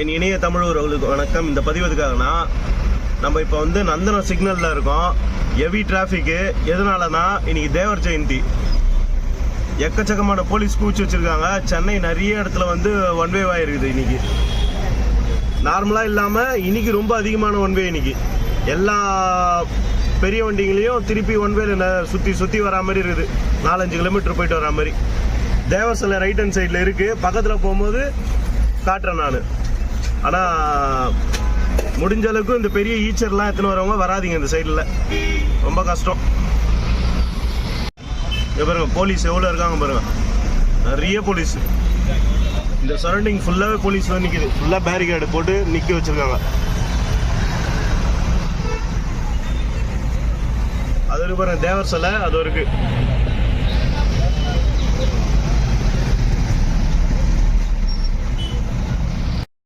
என் இணைய தமிழ் உறவுகளுக்கு வணக்கம். இந்த பதிவு எதுக்காகனா, நம்ம இப்போ வந்து நந்தனம் சிக்னலில் இருக்கோம். ஹெவி டிராஃபிக்கு. எதனாலனா, இன்னைக்கு தேவர் ஜெயந்தி. எக்கச்சக்கமான போலீஸ் கூச்சி வச்சுருக்காங்க. சென்னை நிறைய இடத்துல வந்து ஒன்வே ஆகிருக்குது. இன்னைக்கு நார்மலாக இல்லாமல் இன்னைக்கு ரொம்ப அதிகமான ஒன்வே. இன்னைக்கு எல்லா பெரிய வண்டிங்களையும் திருப்பி ஒன்வேல சுற்றி வரா மாதிரி இருக்குது. 4-5 கிலோமீட்டர் போயிட்டு வரா மாதிரி. தேவர் சிலை ரைட் ஹேண்ட் சைடில் இருக்குது. பக்கத்தில் போகும்போது காட்டுறேன் நான். ஆனால் முடிஞ்ச அளவுக்கு இந்த பெரிய ஈச்சர்லாம் எத்தனை வரவங்க வராதிங்க. இந்த சைடில் ரொம்ப கஷ்டம். இங்கே பாருங்க போலீஸ் எவ்வளோ இருக்காங்க பாருங்க. நிறைய போலீஸ். இந்த சரௌண்டிங் ஃபுல்லாகவே போலீஸ் தான் நிற்கிது. ஃபுல்லாக பேரிகேடு போட்டு நிற்க வச்சுருக்காங்க. அது பாருங்க தேவர் சிலை அது இருக்குது.